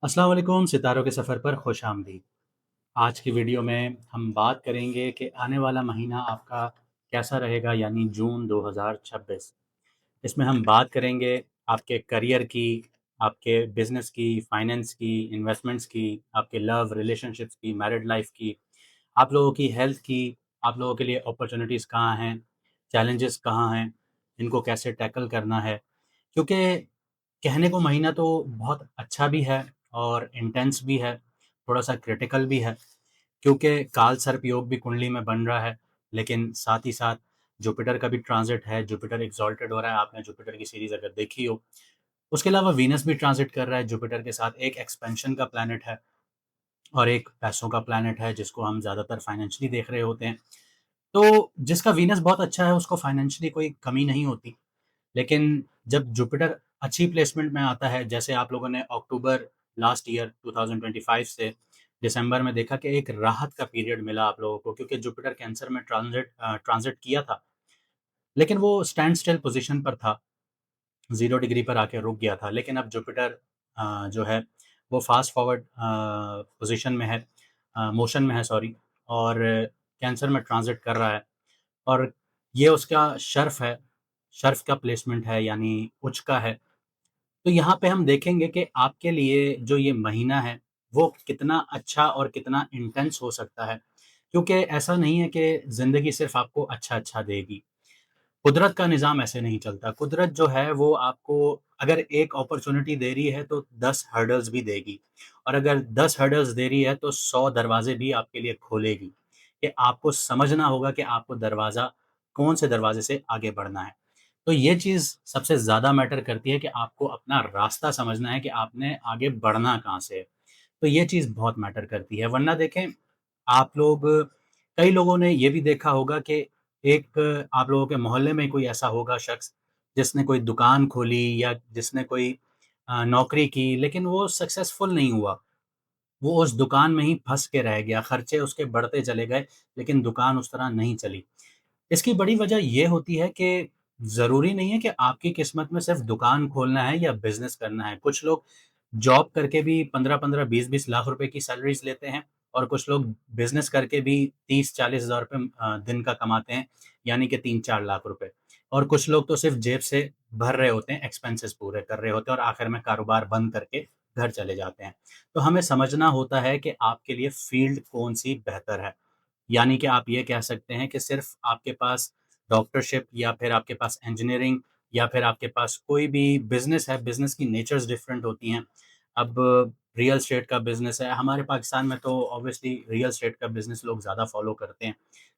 अस्सलाम वालेकुम, सितारों के सफ़र पर खुशामदीद। आज की वीडियो में हम बात करेंगे कि आने वाला महीना आपका कैसा रहेगा यानी जून 2026। इसमें हम बात करेंगे आपके करियर की, आपके बिज़नेस की, फाइनेंस की, इन्वेस्टमेंट्स की, आपके लव, रिलेशनशिप्स की, मैरिड लाइफ़ की, आप लोगों की हेल्थ की, आप लोगों के लिए अपॉर्च्युनिटीज़ कहाँ हैं, चैलेंजेस कहाँ हैं, इनको कैसे टैकल करना है। क्योंकि कहने को महीना तो बहुत अच्छा भी है और इंटेंस भी है, थोड़ा-सा क्रिटिकल भी है, क्योंकि काल सर्प योग भी कुंडली में बन रहा है, लेकिन साथ ही साथ जुपिटर का भी ट्रांज़िट है, जुपिटर एक्सॉल्टेड हो रहा है, आपने जुपिटर की सीरीज़ अगर देखी हो। उसके अलावा वीनस भी ट्रांज़िट कर रहा है जुपिटर के साथ, एक एक्सपेंशन का प्लैनेट है और एक पैसों का प्लैनेट है, जिसको हम ज़्यादातर फाइनेंशियली देख रहे होते हैं। तो जिसका वीनस बहुत अच्छा है, उसको फाइनेंशियली कोई कमी नहीं होती। लेकिन जब जुपिटर अच्छी प्लेसमेंट में आता है, जैसे आप लोगों ने अक्टूबर लास्ट ईयर 2025 से दिसंबर में देखा कि एक राहत का पीरियड मिला आप लोगों को, क्योंकि जुपिटर कैंसर में ट्रांज़िट किया था, लेकिन वो स्टैंड स्टिल पोज़ीशन पर था, 0 डिग्री पर आके रुक गया था। लेकिन अब जुपिटर जो है वो फ़ास्ट फॉरवर्ड पोज़ीशन में है, मोशन में है सॉरी, और कैंसर में ट्रांज़िट कर रहा है और ये उसका शर्फ़ है, शर्फ़ का प्लेसमेंट है यानी उच्च का है। तो यहाँ पे हम देखेंगे कि आपके लिए जो ये महीना है, वो कितना अच्छा और कितना इंटेंस हो सकता है। क्योंकि ऐसा नहीं है कि ज़िंदगी सिर्फ़ आपको अच्छा-अच्छा देगी। कुदरत का निज़ाम ऐसे नहीं चलता। कुदरत जो है वो आपको अगर एक अपॉर्च्युनिटी दे रही है तो 10 हर्डल्स भी देगी, और अगर 10 हर्डल्स दे रही है तो 100 दरवाज़े भी आपके लिए खोलेगी, कि आपको समझना होगा कि आपको कौन से दरवाज़े से आगे बढ़ना है। तो ये चीज़ सबसे ज़्यादा मैटर करती है कि आपको अपना रास्ता समझना है कि आपने आगे बढ़ना कहाँ से है। तो ये चीज़ बहुत मैटर करती है, वरना देखें आप लोग, कई लोगों ने ये भी देखा होगा कि एक आप लोगों के मोहल्ले में कोई ऐसा होगा शख्स, जिसने कोई दुकान खोली या जिसने कोई नौकरी की, लेकिन वो सक्सेसफुल नहीं हुआ। वो उस दुकान में ही फँस के रह गया, खर्चे उसके बढ़ते चले गए, लेकिन दुकान उस तरह नहीं चली। इसकी बड़ी वजह ये होती है कि ज़रूरी नहीं है कि आपकी किस्मत में सिर्फ़ दुकान खोलना है या बिज़नेस करना है। कुछ लोग जॉब करके भी 15-15, 20-20 लाख रुपए की सैलरीज़ लेते हैं, और कुछ लोग बिज़नेस करके भी 30-40 हज़ार रुपए दिन का कमाते हैं, यानी कि 3-4 लाख रुपए। और कुछ लोग तो सिर्फ़ जेब से भर रहे होते हैं, एक्सपेंसेस पूरे कर रहे होते हैं और आखिर में कारोबार बंद करके घर चले जाते हैं। तो हमें समझना होता है कि आपके लिए फ़ील्ड कौन-सी बेहतर है। यानी कि आप ये कह सकते हैं कि सिर्फ़ आपके पास डॉक्टरशिप या फिर आपके पास इंजीनियरिंग या फिर आपके पास कोई भी बिज़नेस है, बिज़नेस की नेचर्स डिफरेंट होती हैं। अब रियल एस्टेट का बिज़नेस है, हमारे पाकिस्तान में तो ऑब्वियसली रियल एस्टेट का बिज़नेस लोग ज़्यादा फ़ॉलो करते हैं।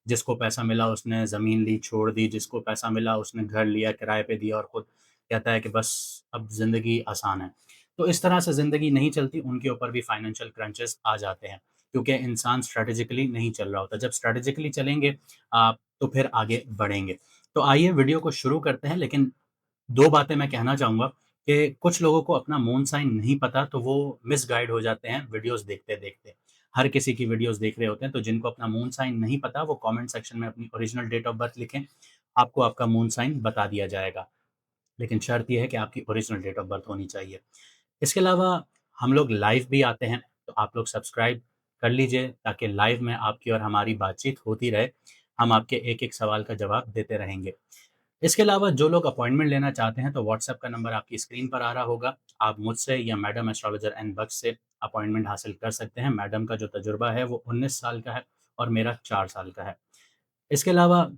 जिसको पैसा मिला उसने ज़मीन ली, छोड़ दी, जिसको पैसा मिला उसने घर लिया, किराए पे दिया और खुद कहता है कि बस अब ज़िंदगी आसान है। तो इस तरह से ज़िंदगी नहीं चलती, उनके ऊपर भी फाइनेंशियल क्रंचेस आ जाते हैं। क्योंकि इंसान स्ट्रैटेजिकली नहीं चल रहा होता। जब स्ट्रैटेजिकली चलेंगे आप, तो फिर आगे बढ़ेंगे। तो आइए वीडियो को शुरू करते हैं, लेकिन 2 बातें मैं कहना चाहूँगा कि कुछ लोगों को अपना मून साइन नहीं पता, तो वो मिसगाइड हो जाते हैं वीडियोज़ देखते-देखते। हर किसी की वीडियोज़ देख रहे होते हैं, तो जिनको अपना मून साइन नहीं पता, वो कमेंट सेक्शन में अपनी ओरिजिनल डेट ऑफ बर्थ लिखें, आपको आपका मून साइन बता दिया जाएगा। लेकिन शर्त ये है कि आपकी ओरिजिनल डेट ऑफ बर्थ होनी चाहिए। इसके अलावा हम लोग लाइव भी आते हैं, तो आप लोग सब्सक्राइब कर लीजिए ताकि लाइव में आपकी और हमारी बातचीत होती रहे। हम आपके एक-एक सवाल का जवाब देते रहेंगे। इसके अलावा जो लोग अपॉइंटमेंट लेना चाहते हैं, तो व्हाट्सएप का नंबर आपकी स्क्रीन पर आ रहा होगा। आप मुझसे या मैडम एस्ट्रोलॉजर एन बख्श से अपॉइंटमेंट हासिल कर सकते हैं। मैडम का जो तजुर्बा है वो 19 साल का है और मेरा 4 साल का है। इसके अलावा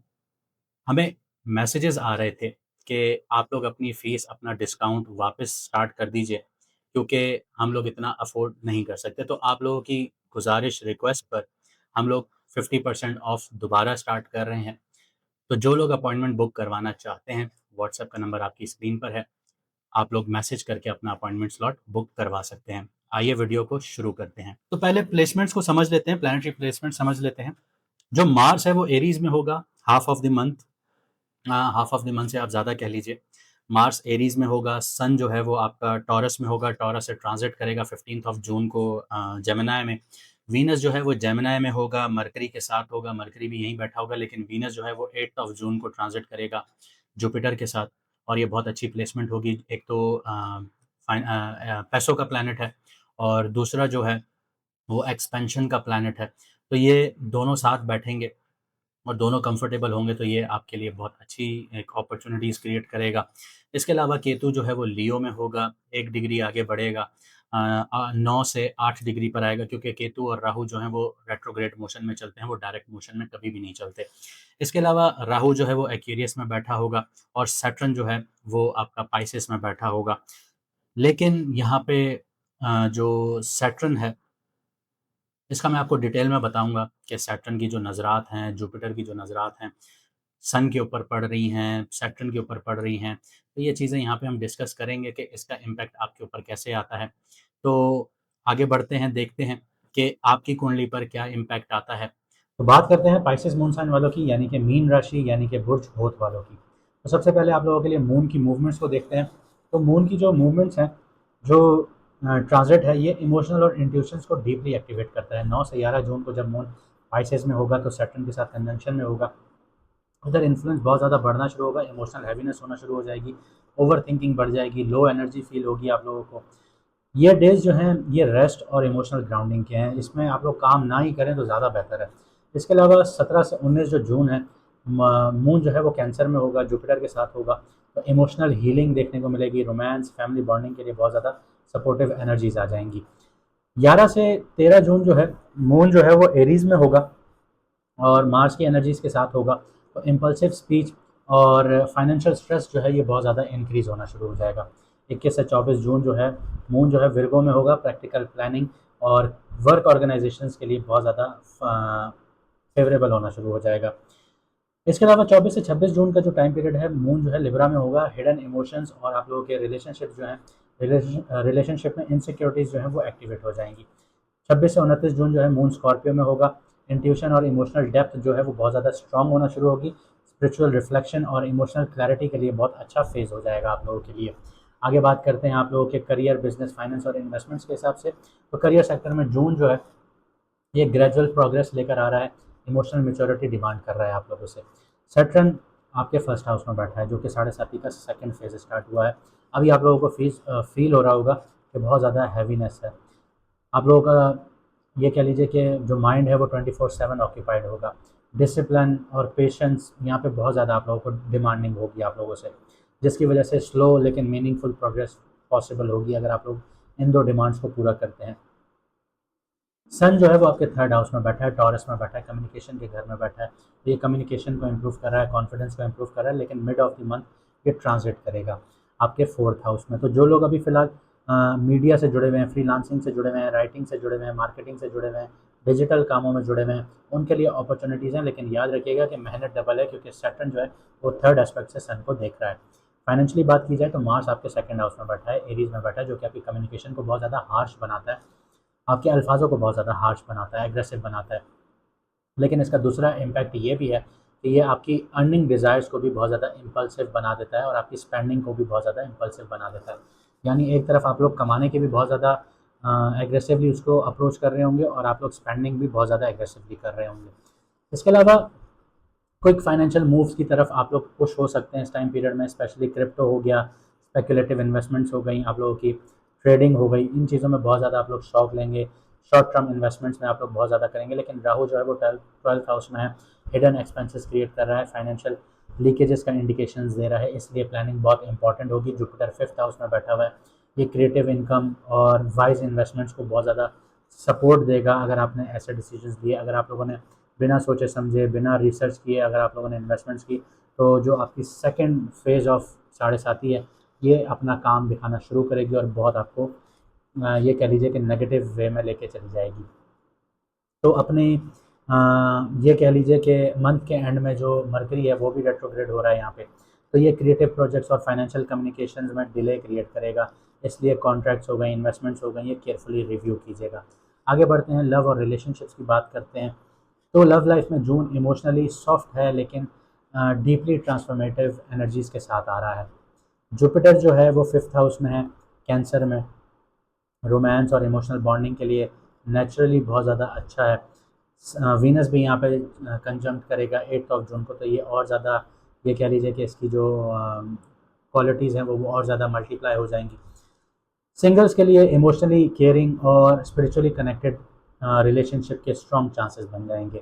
हमें मैसेजेस आ रहे थे कि आप लोग अपनी फ़ीस, अपना डिस्काउंट वापस स्टार्ट कर दीजिए, क्योंकि हम लोग इतना अफ़ोर्ड नहीं कर सकते। तो आप लोगों की गुज़ारिश, रिक्वेस्ट पर हम लोग 50% ऑफ दोबारा स्टार्ट कर रहे हैं। तो जो लोग अपॉइंटमेंट बुक करवाना चाहते हैं, व्हाट्सएप का नंबर आपकी स्क्रीन पर है। आप लोग मैसेज करके अपना अपॉइंटमेंट स्लॉट बुक करवा सकते हैं। आइए वीडियो को शुरू करते हैं। तो पहले प्लेसमेंट्स को समझ लेते हैं, प्लैनेटरी प्लेसमेंट समझ लेते हैं। जो मार्स है वो एरीज़ में होगा, half of the month. Half of the month से आप ज़्यादा कह लीजिए। मार्स एरीज़ में होगा, सन जो है वो आपका टॉरस में होगा, टॉरस से ट्रांज़िट करेगा 15th ऑफ जून को जेमिनी में। वीनस जो है वो जेमिनी में होगा, मरकरी के साथ होगा, मरकरी भी यहीं बैठा होगा, लेकिन वीनस जो है वो 8th ऑफ जून को ट्रांज़िट करेगा जुपिटर के साथ, और ये बहुत अच्छी प्लेसमेंट होगी। एक तो पैसों का प्लैनेट है और दूसरा जो है वो एक्सपेंशन का प्लैनेट है। तो ये दोनों साथ बैठेंगे और दोनों कंफर्टेबल होंगे तो ये आपके लिए बहुत अच्छी एक अपॉर्चुनिटीज़ क्रिएट करेगा। इसके अलावा केतु जो है वो लियो में होगा, 1 डिग्री आगे बढ़ेगा, 9 से 8 डिग्री पर आएगा, क्योंकि केतु और राहु जो हैं वो रेट्रोग्रेड मोशन में चलते हैं, वो डायरेक्ट मोशन में कभी भी नहीं चलते। इसके अलावा राहु जो है वो एक्वेरियस में बैठा होगा और सैटर्न जो है वो आपका पाइसेस में बैठा होगा। लेकिन यहाँ पे जो सैटर्न है इसका मैं आपको डिटेल में बताऊँगा कि सैटर्न की जो नज़रात हैं, जुपिटर की जो नज़रात हैं, सन के ऊपर पड़ रही हैं, सैटर्न के ऊपर पड़ रही हैं। तो ये चीज़ें यहाँ पे हम डिस्कस करेंगे कि इसका इम्पैक्ट आपके ऊपर कैसे आता है। तो आगे बढ़ते हैं, देखते हैं कि आपकी कुंडली पर क्या इम्पैक्ट आता है। तो बात करते हैं पाइसेस मून साइन वालों की, यानी कि मीन राशि, यानी कि बुर्ज भूत वालों की। तो सबसे पहले आप लोगों के लिए मून की मूवमेंट्स को देखते हैं। तो मून की जो मूवमेंट्स हैं, जो ट्रांजिट है, ये इमोशनल और इंट्यूशंस को डीपली एक्टिवेट करता है। 9 से 11 जून को जब मून पाइसेस में होगा तो सैटर्न के साथ कंजंक्शन में होगा। इधर इन्फ्लुएंस बहुत ज़्यादा बढ़ना शुरू होगा, इमोशनल हैवीनेस होना शुरू हो जाएगी, ओवर थिंकिंग बढ़ जाएगी, लो एनर्जी फील होगी आप लोगों को। ये डेज़ जो हैं ये रेस्ट और इमोशनल ग्राउंडिंग के हैं, इसमें आप लोग काम ना ही करें तो ज़्यादा बेहतर है। इसके अलावा 17 से 19 जो जून है, मून जो है वो कैंसर में होगा, जुपिटर के साथ होगा, तो इमोशनल हीलिंग देखने को मिलेगी, रोमांस, फैमिली बॉन्डिंग के लिए बहुत ज़्यादा सपोर्टिव एनर्जीज आ जाएंगी। 11 से 13 जून जो है, मून जो है वो एरीज में होगा और मार्स की एनर्जीज के साथ होगा, तो इम्पल्सिव स्पीच और फाइनेंशियल स्ट्रेस जो है ये बहुत ज़्यादा इंक्रीज होना शुरू हो जाएगा। 21 से 24 जून जो है, मून जो है विर्गो में होगा, प्रैक्टिकल प्लानिंग और वर्क ऑर्गेनाइजेशंस के लिए बहुत ज़्यादा फेवरेबल होना शुरू हो जाएगा। इसके अलावा 24 से 26 जून का जो टाइम पीरियड है, मून जो है लिब्रा में होगा, हिडन इमोशंस और आप लोगों के रिलेशनशिप जो हैं, रिलेशनशिप में इनसिक्योरिटीज़ जो हैं वो एक्टिवेट हो जाएंगी। 26 से 29 जून जो है, मून स्कॉर्पियो में होगा, इंट्यूशन और इमोशनल डेप्थ जो है वो बहुत ज़्यादा स्ट्रांग होना शुरू होगी, स्पिरिचुअल रिफ्लेक्शन और इमोशनल क्लैरिटी के लिए बहुत अच्छा फेज़ हो जाएगा आप लोगों के लिए। आगे बात करते हैं आप लोगों के करियर, बिजनेस, फाइनेंस और इन्वेस्टमेंट्स के हिसाब से। तो करियर सेक्टर में जून जो है ये ग्रेजुअल प्रोग्रेस लेकर आ रहा है, इमोशनल मेच्योरिटी डिमांड कर रहा है आप लोगों से। सैटर्न आपके फर्स्ट हाउस में बैठा है, जो कि 7.5 का सेकंड फेज स्टार्ट हुआ है। अभी आप लोगों को फील हो रहा होगा कि बहुत ज़्यादा हैवीनेस है आप लोगों का। ये कह लीजिए कि जो माइंड है वो 24/7 ऑक्यूपाइड होगा। डिसिप्लिन और पेशेंस यहाँ पे बहुत ज़्यादा आप लोगों को डिमांडिंग होगी आप लोगों से, जिसकी वजह से स्लो लेकिन मीनिंगफुल प्रोग्रेस पॉसिबल होगी अगर आप लोग इन दो डिमांड्स को पूरा करते हैं। सन जो है वो आपके थर्ड हाउस में बैठा है, टॉरस में बैठा है, कम्युनिकेशन के घर में बैठा है। तो ये कम्युनिकेशन को इम्प्रूव कर रहा है, कॉन्फिडेंस को इम्प्रूव कर रहा है, लेकिन मिड ऑफ द मंथ ये ट्रांजिट करेगा आपके फोर्थ हाउस में। तो जो लोग अभी फिलहाल मीडिया से जुड़े हुए हैं, फ्रीलांसिंग से जुड़े हुए हैं, राइटिंग से जुड़े हुए हैं, मार्केटिंग से जुड़े हुए हैं, डिजिटल कामों में जुड़े हुए हैं, उनके लिए अपॉर्चुनिटीज़ हैं। लेकिन याद रखिएगा कि मेहनत डबल है, क्योंकि सैटर्न जो है वो थर्ड एस्पेक्ट से सन को देख रहा है। फाइनेंशियली बात की जाए तो मार्स आपके सेकंड हाउस में बैठा है, एरीज में बैठा है, जो कि आपकी कम्युनिकेशन को बहुत ज़्यादा हार्श बनाता है, आपके अल्फाजों को बहुत ज़्यादा हार्श बनाता है, एग्रेसिव बनाता है। लेकिन इसका दूसरा इम्पैक्ट ये भी है कि ये आपकी अर्निंग डिज़ायर्स को भी बहुत ज़्यादा इम्पल्सिव बना देता है और आपकी स्पेंडिंग को भी बहुत ज़्यादा इम्पल्सिव बना देता है। यानी एक तरफ आप लोग कमाने के भी बहुत ज़्यादा एग्रेसिवली उसको अप्रोच कर रहे होंगे और आप लोग स्पेंडिंग भी बहुत ज़्यादा एग्रेसिवली कर रहे होंगे। इसके अलावा क्विक फाइनेंशियल मूव्स की तरफ आप लोग पुश हो सकते हैं इस टाइम पीरियड में, स्पेशली क्रिप्टो हो गया, स्पेकुलेटिव इन्वेस्टमेंट्स हो गई, आप लोगों की ट्रेडिंग हो गई, इन चीज़ों में बहुत ज़्यादा आप लोग शौक लेंगे। शॉर्ट टर्म इन्वेस्टमेंट्स में आप लोग बहुत ज़्यादा करेंगे। लेकिन राहु जो है वो ट्वेल्थ हाउस में है, हिडन एक्सपेंसेस क्रिएट कर रहा है, फाइनेंशियल लीकेजेस का इंडिकेशंस दे रहा है, इसलिए प्लानिंग बहुत इंपॉर्टेंट होगी। जुपिटर फिफ्थ हाउस में बैठा हुआ है, ये क्रिएटिव इनकम और वाइज इन्वेस्टमेंट्स को बहुत ज़्यादा सपोर्ट देगा अगर आपने ऐसे डिसीजंस लिए, अगर आप लोगों ने बिना सोचे समझे, बिना रिसर्च किए अगर आप लोगों ने इन्वेस्टमेंट्स की, तो जो आपकी सेकंड फेज़ ऑफ साढ़े साथी है ये अपना काम दिखाना शुरू करेगी और बहुत आपको ये कह लीजिए कि नेगेटिव वे में लेके चली जाएगी। तो अपने ये कह लीजिए कि मंथ के एंड में जो मरकरी है वो भी रेट्रोग्रेड हो रहा है यहाँ पे, तो ये क्रिएटिव प्रोजेक्ट्स और फाइनेंशियल कम्युनिकेशंस में डिले क्रिएट करेगा। इसलिए कॉन्ट्रैक्ट्स हो गए, इन्वेस्टमेंट्स हो गई, ये केयरफुली रिव्यू कीजिएगा। आगे बढ़ते हैं, लव और रिलेशनशिप्स की बात करते हैं। तो लव लाइफ में जून इमोशनली सॉफ्ट है, लेकिन डीपली ट्रांसफॉर्मेटिव एनर्जीज़ के साथ आ रहा है। जुपिटर जो है वो फिफ्थ हाउस में है, कैंसर में, रोमांस और इमोशनल बॉन्डिंग के लिए नेचुरली बहुत ज़्यादा अच्छा है। वीनस भी यहाँ पे कंजंक्ट करेगा 8 ऑफ जून को, तो ये और ज़्यादा ये कह लीजिए कि इसकी जो क्वालिटीज़ हैं वो और ज़्यादा मल्टीप्लाई हो जाएंगी। सिंगल्स के लिए इमोशनली केयरिंग और स्पिरिचुअली कनेक्टेड रिलेशनशिप के स्ट्रॉन्ग चांसेस बन जाएंगे।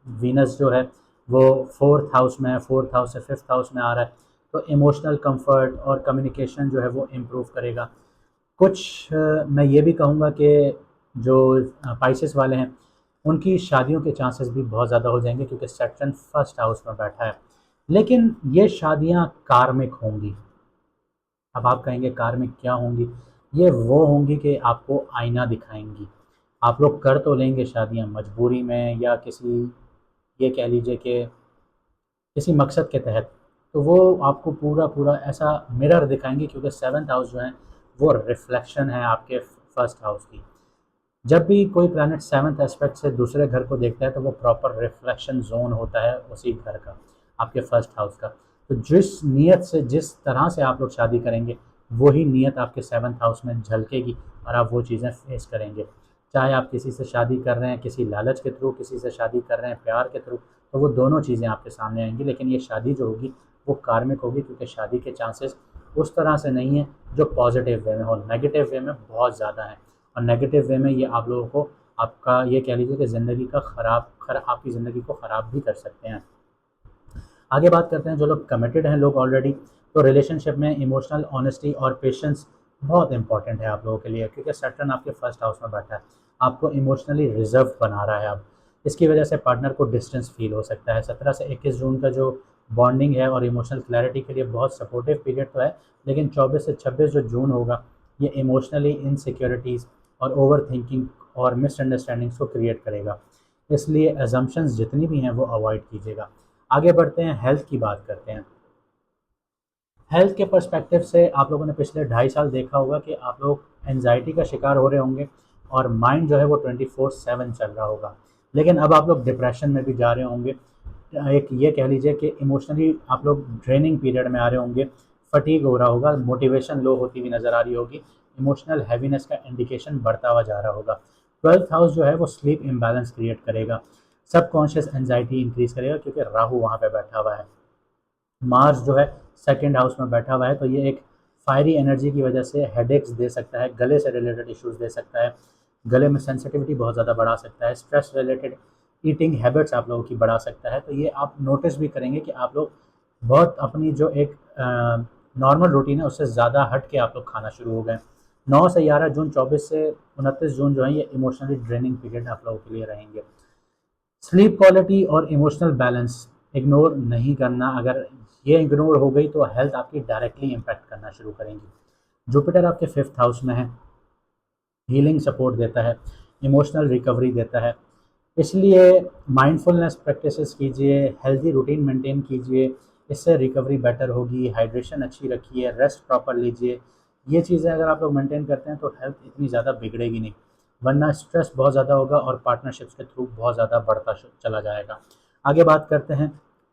वीनस जो है वो फोर्थ हाउस में है, फोर्थ हाउस से फिफ्थ हाउस में आ रहा है, तो इमोशनल कंफर्ट और कम्युनिकेशन जो है वो इम्प्रूव करेगा। कुछ मैं ये भी कहूँगा कि जो पाइसेस वाले हैं उनकी शादियों के चांसेस भी बहुत ज़्यादा हो जाएंगे, क्योंकि सैटर्न फर्स्ट हाउस में बैठा है। लेकिन ये शादियाँ कार्मिक होंगी। अब आप कहेंगे कार्मिक क्या होंगी? ये वो होंगी कि आपको आईना दिखाएंगी। आप लोग कर तो लेंगे शादियाँ मजबूरी में या किसी, ये कह लीजिए कि किसी मकसद के तहत, तो वो आपको पूरा पूरा ऐसा मिरर दिखाएंगे, क्योंकि सेवन्थ हाउस जो है वो रिफ्लेक्शन है आपके फर्स्ट हाउस की। जब भी कोई प्लैनेट सेवन्थ एस्पेक्ट से दूसरे घर को देखता है तो वो प्रॉपर रिफ्लेक्शन जोन होता है उसी घर का, आपके फर्स्ट हाउस का। तो जिस नीयत से, जिस तरह से आप लोग शादी करेंगे, वही नीयत आपके सेवन्थ हाउस में झलकेगी और आप वो चीज़ें फेस करेंगे। चाहे आप किसी से शादी कर रहे हैं किसी लालच के थ्रू, किसी से शादी कर रहे हैं प्यार के थ्रू, तो वो दोनों चीज़ें आपके सामने आएंगी। लेकिन ये शादी जो होगी वो कार्मिक होगी, क्योंकि शादी के चांसेस उस तरह से नहीं है जो पॉजिटिव वे में हो, नेगेटिव वे में बहुत ज़्यादा है। और नेगेटिव वे में ये आप लोगों को, आपका ये कह लीजिए कि ज़िंदगी का आपकी ज़िंदगी को ख़राब भी कर सकते हैं। आगे बात करते हैं जो लोग कमिटेड हैं लोग ऑलरेडी, तो रिलेशनशिप में इमोशनल ऑनेस्टी और पेशेंस बहुत इंपॉर्टेंट है आप लोगों के लिए, क्योंकि सैटर्न आपके फर्स्ट हाउस में बैठा है, आपको इमोशनली रिजर्व बना रहा है। अब इसकी वजह से पार्टनर को डिस्टेंस फील हो सकता है। 17 से 21 जून का जो बॉन्डिंग है और इमोशनल क्लैरिटी के लिए बहुत सपोर्टिव पीरियड तो है, लेकिन 24 से 26 जो जून होगा, ये इमोशनली इनसिक्योरिटीज़ और ओवर थिंकिंग और मिसअंडरस्टैंडिंग्स को क्रिएट करेगा। इसलिए एजम्पशंस जितनी भी हैं वो अवॉइड कीजिएगा। आगे बढ़ते हैं, हेल्थ की बात करते हैं। हेल्थ के पर्सपेक्टिव से आप लोगों ने पिछले 2.5 साल देखा होगा कि आप लोग एनजाइटी का शिकार हो रहे होंगे और माइंड जो है वो 24/7 चल रहा होगा। लेकिन अब आप लोग डिप्रेशन में भी जा रहे होंगे। एक ये कह लीजिए कि इमोशनली आप लोग ड्रेनिंग पीरियड में आ रहे होंगे, फटीग हो रहा होगा, मोटिवेशन लो होती हुई नज़र आ रही होगी, इमोशनल हैवीनेस का इंडिकेशन बढ़ता हुआ जा रहा होगा। ट्वेल्थ हाउस जो है वो स्लीप इम्बैलेंस क्रिएट करेगा, सबकॉन्शियस एंजाइटी इंक्रीज करेगा, क्योंकि राहु वहाँ पे बैठा हुआ है। मार्स जो है सेकंड हाउस में बैठा हुआ है, तो ये एक फायरी एनर्जी की वजह से हेडेक्स दे सकता है, गले से रिलेटेड इश्यूज दे सकता है, गले में सेंसिटिविटी बहुत ज़्यादा बढ़ा सकता है, स्ट्रेस रिलेटेड ईटिंग हैबिट्स आप लोगों की बढ़ा सकता है। तो ये आप नोटिस भी करेंगे कि आप लोग बहुत अपनी जो एक नॉर्मल रूटीन है उससे ज़्यादा हट के आप लोग खाना शुरू हो गए। 9 से 11 जून, 24 से 29 जून जो है ये इमोशनली ड्रेनिंग पीरियड आप लोगों के लिए रहेंगे। स्लीप क्वालिटी और इमोशनल बैलेंस इग्नोर नहीं करना। अगर ये इग्नोर हो गई तो हेल्थ आपकी डायरेक्टली इम्पैक्ट करना शुरू करेंगी। जुपिटर आपके फिफ्थ हाउस में है, हीलिंग सपोर्ट देता है, इमोशनल रिकवरी देता है। इसलिए माइंडफुलनेस प्रैक्टिसेस कीजिए, हेल्दी रूटीन मेंटेन कीजिए, इससे रिकवरी बेटर होगी। हाइड्रेशन अच्छी रखिए, रेस्ट प्रॉपर लीजिए। ये चीज़ें अगर आप लोग मेंटेन करते हैं तो हेल्थ इतनी ज़्यादा बिगड़ेगी नहीं, वरना स्ट्रेस बहुत ज़्यादा होगा और पार्टनरशिप्स के थ्रू बहुत ज़्यादा बढ़ता चला जाएगा। आगे बात करते हैं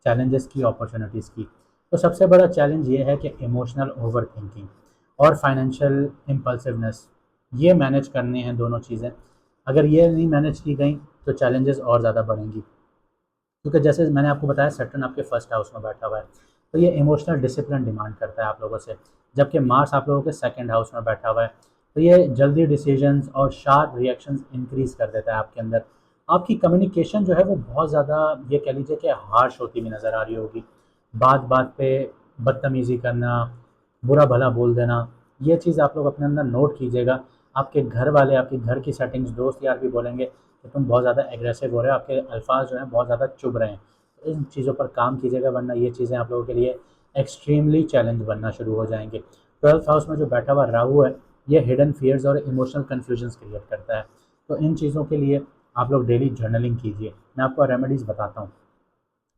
चैलेंजेस की, अपॉर्चुनिटीज़ की। तो सबसे बड़ा चैलेंज ये है कि इमोशनल ओवर थिंकिंग और फाइनेंशियल इम्पल्सिवनेस, ये मैनेज करने हैं दोनों चीज़ें। अगर ये नहीं मैनेज की गई तो चैलेंजेस और ज़्यादा बढ़ेंगी, क्योंकि जैसे मैंने आपको बताया सैटर्न आपके फर्स्ट हाउस में बैठा हुआ है, तो ये इमोशनल डिसिप्लिन डिमांड करता है आप लोगों से। जबकि मार्स आप लोगों के सेकंड हाउस में बैठा हुआ है, तो ये जल्दी डिसीजंस और शार्प रिएक्शंस इंक्रीज कर देता है आपके अंदर। आपकी कम्युनिकेशन जो है वो बहुत ज़्यादा, ये कह लीजिए कि हार्श होती हुई नज़र आ रही होगी। बात बात पे बदतमीज़ी करना, बुरा भला बोल देना, ये चीज़ आप लोग अपने अंदर नोट कीजिएगा। आपके घर वाले, आपकी घर की सेटिंग्स, दोस्त यार भी बोलेंगे कि तुम बहुत ज़्यादा एग्रेसिव हो रहे हो, आपके अल्फाज जो हैं बहुत ज़्यादा चुभ रहे हैं। तो इन चीज़ों पर काम कीजिएगा, वरना ये चीज़ें आप लोगों के लिए एक्सट्रीमली चैलेंज बनना शुरू हो जाएंगे। ट्वेल्थ हाउस में जो बैठा हुआ राहु है, ये हिडन फियर्स और इमोशनल कन्फ्यूजन्स क्रिएट करता है। तो इन चीज़ों के लिए आप लोग डेली जर्नलिंग कीजिए। मैं आपको रेमेडीज़ बताता हूँ,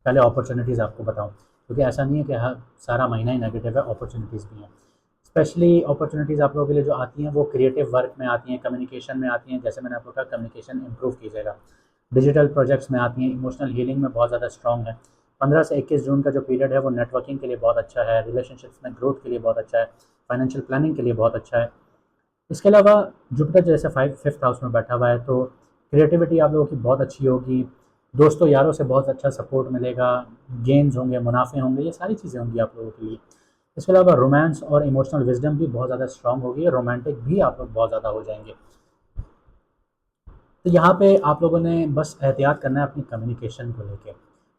पहले अपॉर्चुनिटीज़ आपको बताऊँ, क्योंकि ऐसा नहीं है कि हर सारा महीना ही नेगेटिव है, अपॉर्चुनिटीज़ भी हैं। स्पेशली अपॉर्चुनिटीज़ आप लोगों के लिए जो आती हैं वो क्रिएटिव वर्क में आती हैं, कम्युनिकेशन में आती हैं। जैसे मैंने आपको कहा कम्युनिकेशन इंप्रूव कीजिएगा। डिजिटल प्रोजेक्ट्स में आती हैं, इमोशनल हीलिंग में बहुत ज़्यादा स्ट्रॉन्ग है। 15 से 21 जून का जो पीरियड है वो नेटवर्किंग के लिए बहुत अच्छा है, रिलेशनशिप्स में ग्रोथ के लिए बहुत अच्छा है, फाइनेंशियल प्लानिंग के लिए बहुत अच्छा है। इसके अलावा जुपिटर जैसे फिफ्थ हाउस में बैठा हुआ है, तो क्रिएटिविटी आप लोगों की बहुत अच्छी होगी, दोस्तों यारों से बहुत अच्छा सपोर्ट मिलेगा, गेन्स होंगे, मुनाफे होंगे, ये सारी चीज़ें होंगी आप लोगों के लिए। इसके अलावा रोमांस और इमोशनल विजडम भी बहुत ज़्यादा स्ट्रांग होगी, रोमांटिक भी आप लोग बहुत ज़्यादा हो जाएंगे। तो यहाँ पे आप लोगों ने बस एहतियात करना है अपनी कम्युनिकेशन को लेके,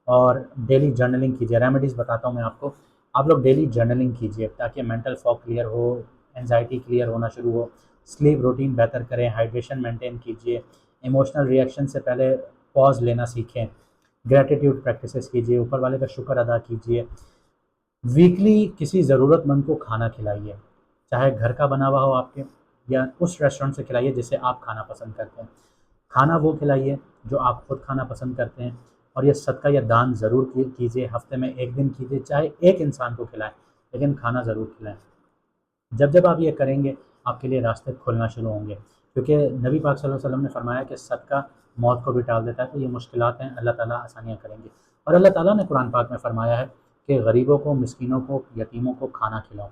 और डेली जर्नलिंग कीजिए। रेमेडीज़ बताता हूँ मैं आपको। आप लोग डेली जर्नलिंग कीजिए ताकि मेंटल फॉग क्लियर हो, एंजाइटी क्लियर होना शुरू हो, स्लीप रूटीन बेहतर करें, हाइड्रेशन मेंटेन कीजिए, इमोशनल रिएक्शन से पहले पॉज लेना सीखें, ग्रेटिट्यूड प्रैक्टिसेस कीजिए, ऊपर वाले का शुक्र अदा कीजिए, वीकली किसी ज़रूरतमंद को खाना खिलाइए, चाहे घर का बना हुआ हो आपके, या उस रेस्टोरेंट से खिलाइए जिसे आप खाना पसंद करते हैं। खाना वो खिलाइए जो आप खुद खाना पसंद करते हैं, और ये सदका या दान ज़रूर कीजिए, हफ्ते में एक दिन कीजिए, चाहे एक इंसान को खिलाएं, लेकिन खाना ज़रूर खिलाएं। जब जब आप ये करेंगे आपके लिए रास्ते खुलना शुरू होंगे, क्योंकि नबी पाक सल्लल्लाहु अलैहि वसल्लम ने फरमाया कि सदका मौत को भी टाल देता है। तो ये मुश्किलात हैं, अल्लाह ताला आसानियाँ करेंगे। और अल्लाह ताला ने कुरान पाक में फरमाया है कि गरीबों को, मिस्किनों को, यतीमों को खाना खिलाओ।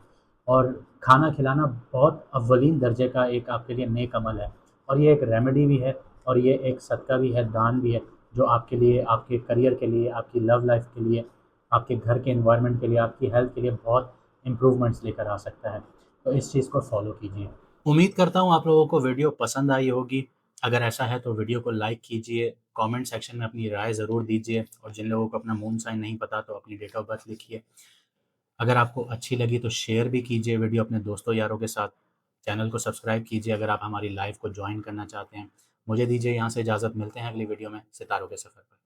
और खाना खिलाना बहुत अव्वलीन दर्जे का एक आपके लिए नेक अमल है, और ये एक रेमेडी भी है, और ये एक सदका भी है, दान भी है, जो आपके लिए, आपके करियर के लिए, आपकी लव लाइफ के लिए, आपके घर के एनवायरनमेंट के लिए, आपकी हेल्थ के लिए बहुत इम्प्रूवमेंट्स लेकर आ सकता है। तो इस चीज़ को फॉलो कीजिए। उम्मीद करता हूँ आप लोगों को वीडियो पसंद आई होगी। अगर ऐसा है तो वीडियो को लाइक कीजिए, कमेंट सेक्शन में अपनी राय ज़रूर दीजिए, और जिन लोगों को अपना मून साइन नहीं पता तो अपनी डेट ऑफ बर्थ लिखिए। अगर आपको अच्छी लगी तो शेयर भी कीजिए वीडियो अपने दोस्तों यारों के साथ। चैनल को सब्सक्राइब कीजिए अगर आप हमारी लाइव को ज्वाइन करना चाहते हैं। मुझे दीजिए यहाँ से इजाज़त, मिलते हैं अगली वीडियो में सितारों के सफ़र पर।